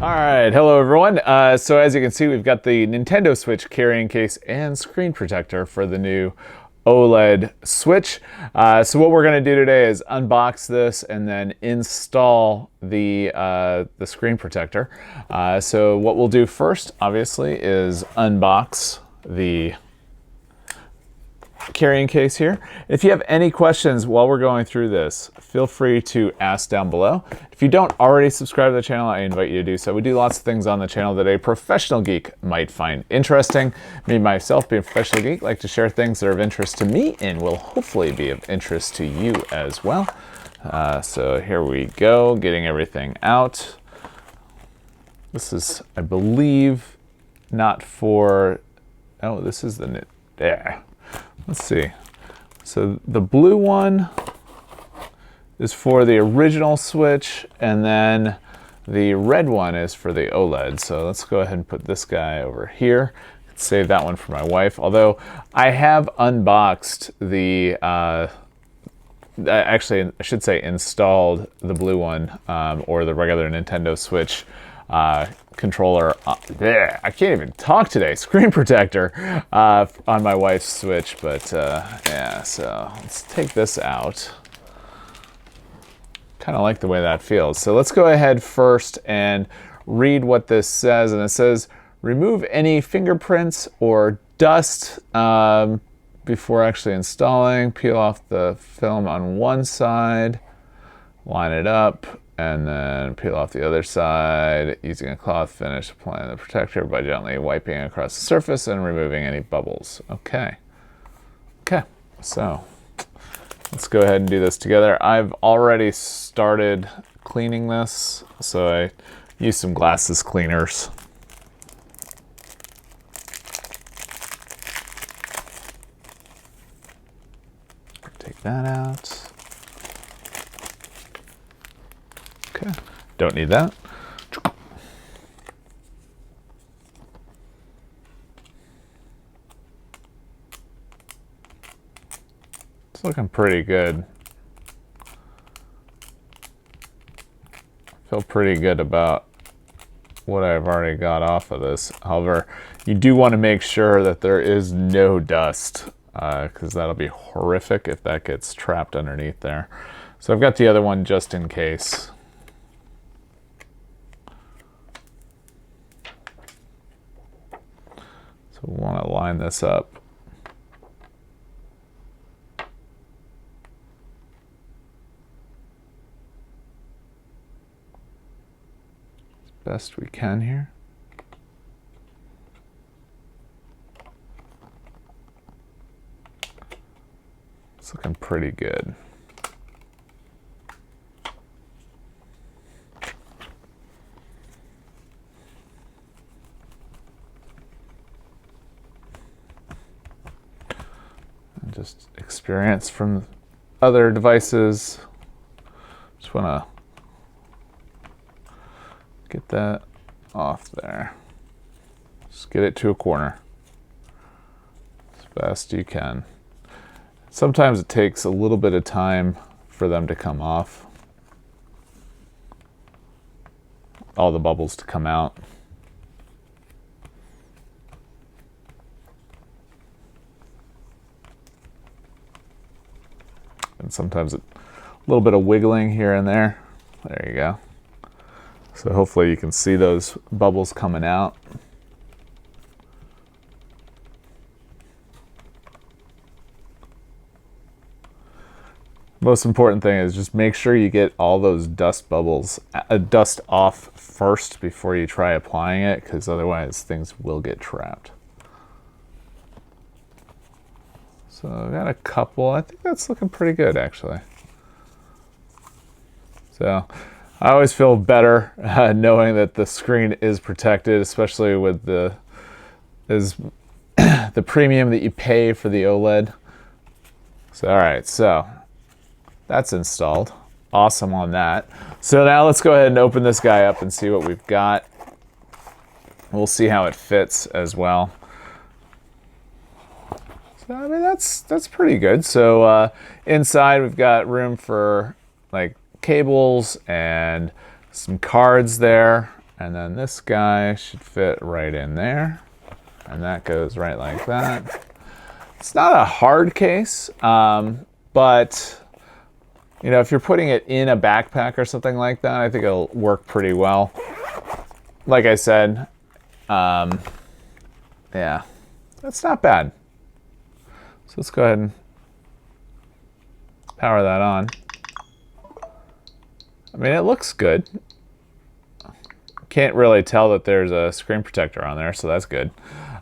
All right, hello everyone. So as you can see, we've got the Nintendo Switch carrying case and screen protector for the new OLED Switch. So what we're going to do today is unbox this and then install the screen protector. So what we'll do first, obviously, is unbox the carrying case here. If you have any questions while we're going through this, feel free to ask down below. If you don't already subscribe to the channel, I invite you to do so. We do lots of things on the channel that a professional geek might find interesting. Me, myself, being a professional geek, like to share things that are of interest to me and will hopefully be of interest to you as well. So here we go, getting everything out. This is, I believe, not for, oh, this is the, there. Let's see. So the blue one is for the original Switch, and then the red one is for the OLED. So let's go ahead and put this guy over here. Save that one for my wife. Although I have unboxed the, actually I should say installed the blue one, or the regular Nintendo Switch controller, I can't even talk today, screen protector on my wife's Switch, but yeah, so let's take this out. Kind of like the way that feels. So let's go ahead first and read what this says, and it says, remove any fingerprints or dust before actually installing, peel off the film on one side, line it up, and then peel off the other side using a cloth finish, applying the protector by gently wiping across the surface and removing any bubbles. Okay. Okay, so let's go ahead and do this together. I've already started cleaning this, so I used some glasses cleaners. Take that out. Okay, don't need that. It's looking pretty good. I feel pretty good about what I've already got off of this. However, you do want to make sure that there is no dust, because that'll be horrific if that gets trapped underneath there. So I've got the other one just in case. So we want to line this up. As best we can here. It's looking pretty good. Just experience from other devices. Just want to get that off there. Just get it to a corner as best you can. Sometimes it takes a little bit of time for them to come off, all the bubbles to come out. And sometimes a little bit of wiggling here and there. There you go. So hopefully you can see those bubbles coming out. Most important thing is just make sure you get all those dust bubbles, dust off first before you try applying it, because otherwise things will get trapped. So I've got a couple. I think that's looking pretty good, actually. So I always feel better knowing that the screen is protected, especially with the premium that you pay for the OLED. So all right, so that's installed. Awesome on that. So now let's go ahead and open this guy up and see what we've got. We'll see how it fits as well. I mean, that's pretty good. So inside we've got room for like cables and some cards there, And then this guy should fit right in there. And that goes right like that. It's not a hard case, but you know, if you're putting it in a backpack or something like that, I think it'll work pretty well. Like I said, yeah, that's not bad. So let's go ahead and power that on. I mean, it looks good. Can't really tell that there's a screen protector on there, so that's good.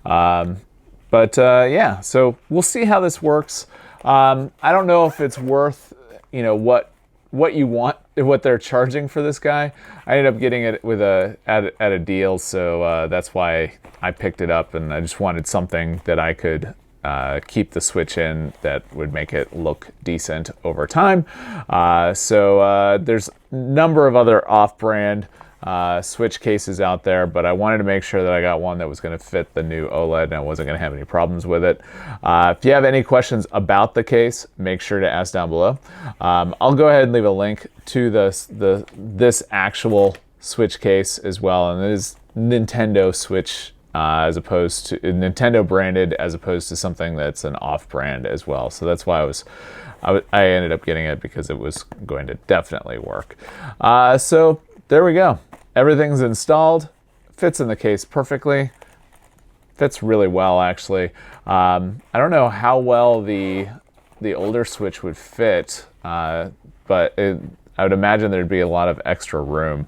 Yeah, so we'll see how this works. I don't know if it's worth, you know, what you want, what they're charging for this guy. I ended up getting it with at a deal, so that's why I picked it up, and I just wanted something that I could keep the Switch in that would make it look decent over time. There's a number of other off-brand Switch cases out there, but I wanted to make sure that I got one that was going to fit the new OLED and I wasn't going to have any problems with it. If you have any questions about the case, make sure to ask down below. I'll go ahead and leave a link to this actual Switch case as well, and it is Nintendo Switch as opposed to Nintendo branded, as opposed to something that's an off-brand as well. So that's why I ended up getting it, because it was going to definitely work. So there we go. Everything's installed. Fits in the case perfectly. Fits really well, actually. I don't know how well the older Switch would fit, but I would imagine there'd be a lot of extra room.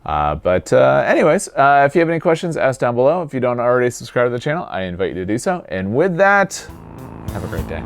Anyways, if you have any questions, ask down below. If you don't already subscribe to the channel, I invite you to do so. And with that, have a great day.